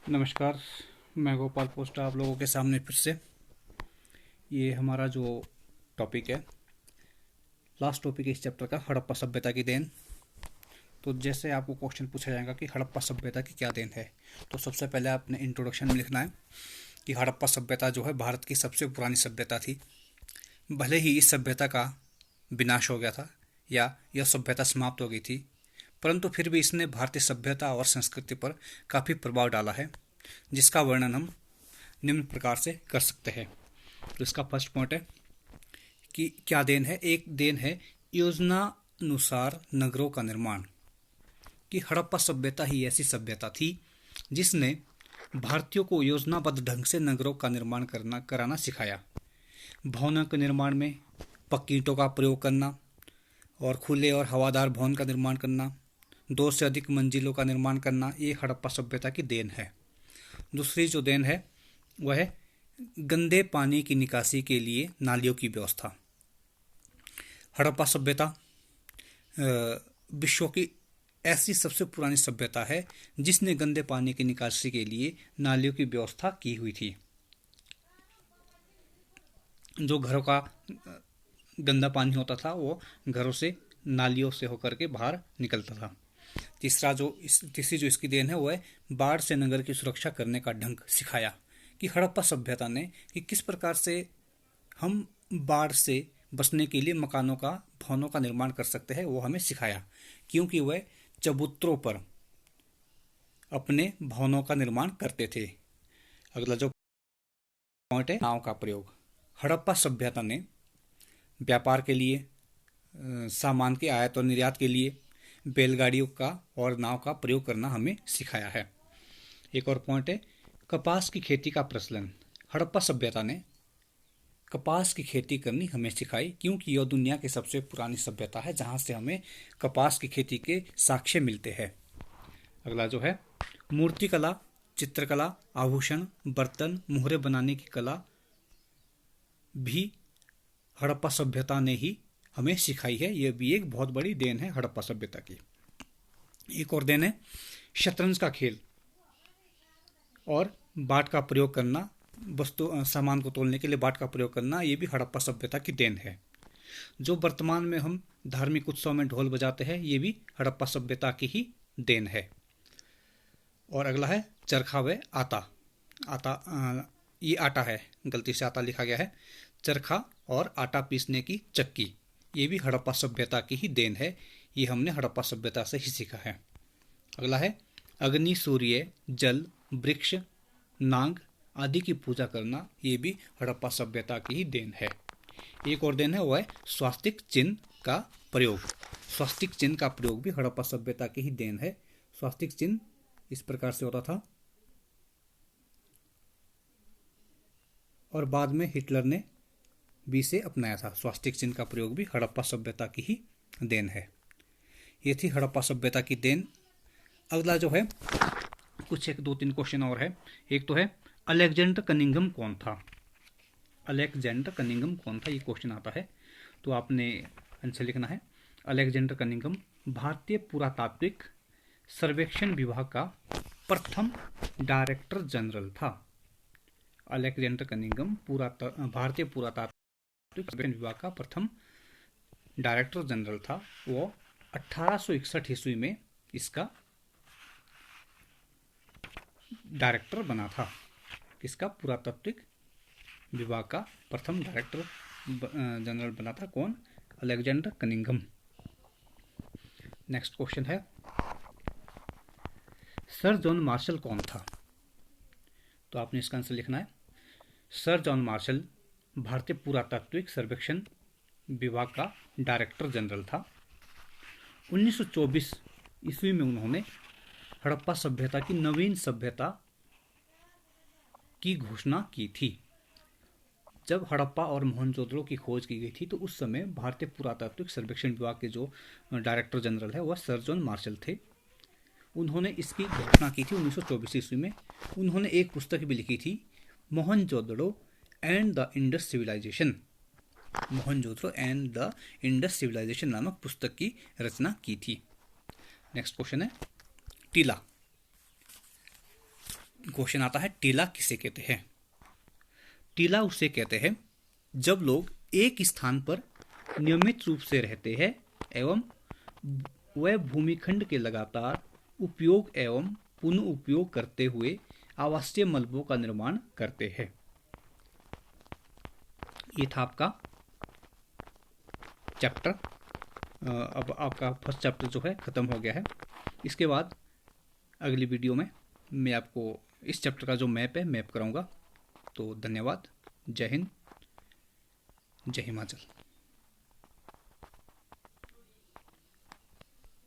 नमस्कार। मैं गोपाल पोस्टा आप लोगों के सामने फिर से। ये हमारा जो टॉपिक है, लास्ट टॉपिक है इस चैप्टर का, हड़प्पा सभ्यता की देन। तो जैसे आपको क्वेश्चन पूछा जाएगा कि हड़प्पा सभ्यता की क्या देन है, तो सबसे पहले आपने इंट्रोडक्शन में लिखना है कि हड़प्पा सभ्यता जो है भारत की सबसे पुरानी सभ्यता थी। भले ही इस सभ्यता का विनाश हो गया था या यह सभ्यता समाप्त हो गई थी, परंतु फिर भी इसने भारतीय सभ्यता और संस्कृति पर काफ़ी प्रभाव डाला है, जिसका वर्णन हम निम्न प्रकार से कर सकते हैं। तो इसका फर्स्ट पॉइंट है कि क्या देन है। एक देन है योजनानुसार नगरों का निर्माण। कि हड़प्पा सभ्यता ही ऐसी सभ्यता थी जिसने भारतीयों को योजनाबद्ध ढंग से नगरों का निर्माण कराना सिखाया। भवनों के निर्माण में पक्की ईंटों का प्रयोग करना और खुले और हवादार भवन का निर्माण करना, 2 से अधिक मंजिलों का निर्माण करना, ये हड़प्पा सभ्यता की देन है। दूसरी जो देन है वह है गंदे पानी की निकासी के लिए नालियों की व्यवस्था। हड़प्पा सभ्यता विश्व की ऐसी सबसे पुरानी सभ्यता है जिसने गंदे पानी की निकासी के लिए नालियों की व्यवस्था की हुई थी। जो घरों का गंदा पानी होता था वो घरों से नालियों से होकर के बाहर निकलता था। तीसरी जो इसकी देन है वो है बाढ़ से नगर की सुरक्षा करने का ढंग सिखाया। कि हड़प्पा सभ्यता ने कि किस प्रकार से हम बाढ़ से बचने के लिए भवनों का निर्माण कर सकते हैं, वो हमें सिखाया, क्योंकि वह चबूतरों पर अपने भवनों का निर्माण करते थे। अगला जो पॉइंट है नाव का प्रयोग। हड़प्पा सभ्यता ने व्यापार के लिए, सामान के आयात और निर्यात के लिए बैलगाड़ियों का और नाव का प्रयोग करना हमें सिखाया है। एक और पॉइंट है कपास की खेती का प्रचलन। हड़प्पा सभ्यता ने कपास की खेती करनी हमें सिखाई, क्योंकि यह दुनिया की सबसे पुरानी सभ्यता है जहां से हमें कपास की खेती के साक्ष्य मिलते हैं। अगला जो है मूर्तिकला, चित्रकला, आभूषण, बर्तन, मुहरे बनाने की कला भी हड़प्पा सभ्यता ने ही हमें सिखाई है। यह भी एक बहुत बड़ी देन है हड़प्पा सभ्यता की। एक और देन है शतरंज का खेल और बाट का प्रयोग करना। सामान को तोलने के लिए बाट का प्रयोग करना, ये भी हड़प्पा सभ्यता की देन है। जो वर्तमान में हम धार्मिक उत्सव में ढोल बजाते हैं, ये भी हड़प्पा सभ्यता की ही देन है। और अगला है चरखा व ये आटा है, गलती से आटा लिखा गया है। चरखा और आटा पीसने की चक्की, ये भी हड़प्पा सभ्यता की ही देन है। ये हमने हड़प्पा सभ्यता से ही सीखा है। अगला है अग्नि, सूर्य, जल, वृक्ष, नाग आदि की पूजा करना, ये भी हड़प्पा सभ्यता की ही देन है। एक और देन है वो है स्वास्तिक चिन्ह का प्रयोग। स्वास्तिक चिन्ह का प्रयोग भी हड़प्पा सभ्यता की ही देन है। स्वास्तिक चिन्ह इस प्रकार से होता था और बाद में हिटलर ने भी से अपनाया था। स्वास्तिक चिन्ह का प्रयोग भी हड़प्पा सभ्यता की ही देन है। ये थी हड़प्पा सभ्यता की देन। अगला जो है कुछ 1-2-3 क्वेश्चन और है। एक तो है अलेक्जेंडर कनिंघम कौन था। अलेक्जेंडर कनिंघम कौन था, ये क्वेश्चन आता है, तो आपने आंसर लिखना है। अलेक्जेंडर कनिंघम भारतीय पुरातात्विक सर्वेक्षण विभाग का प्रथम डायरेक्टर जनरल था। अलेक्जेंडर कनिंघम भारतीय पुरातात्विक सर्वेक्षण विभाग का प्रथम डायरेक्टर जनरल था। वो 1861 ईस्वी में इसका डायरेक्टर बना था। किसका? पुरातात्विक विभाग का प्रथम डायरेक्टर जनरल बना था। कौन? Alexander Cunningham. नेक्स्ट क्वेश्चन है सर जॉन मार्शल कौन था, तो आपने इसका आंसर लिखना है। सर जॉन मार्शल भारतीय पुरातात्विक सर्वेक्षण विभाग का डायरेक्टर जनरल था। 1924 ईस्वी में उन्होंने हड़प्पा सभ्यता की नवीन सभ्यता की घोषणा की थी। जब हड़प्पा और मोहनजोदड़ो की खोज की गई थी, तो उस समय भारतीय पुरातात्विक सर्वेक्षण विभाग के जो डायरेक्टर जनरल है वह सर जॉन मार्शल थे। उन्होंने इसकी घोषणा की थी 1924 ईस्वी में। उन्होंने एक पुस्तक भी लिखी थी, Mohenjodaro and the Indus civilisation. Mohenjodaro and the Indus civilisation नामक पुस्तक की रचना की थी। नेक्स्ट क्वेश्चन है टीला। क्वेश्चन आता है, टीला किसे कहते हैं? टीला उसे कहते हैं जब लोग एक स्थान पर नियमित रूप से रहते हैं एवं वह भूमिखंड के लगातार उपयोग एवं पुनः उपयोग करते हुए आवासीय मलबों का निर्माण करते हैं। ये था आपका चैप्टर। अब आपका फर्स्ट चैप्टर जो है ख़त्म हो गया है। इसके बाद अगली वीडियो में मैं आपको इस चैप्टर का जो मैप है मैप कराऊंगा। तो धन्यवाद। जय हिंद, जय हिमाचल।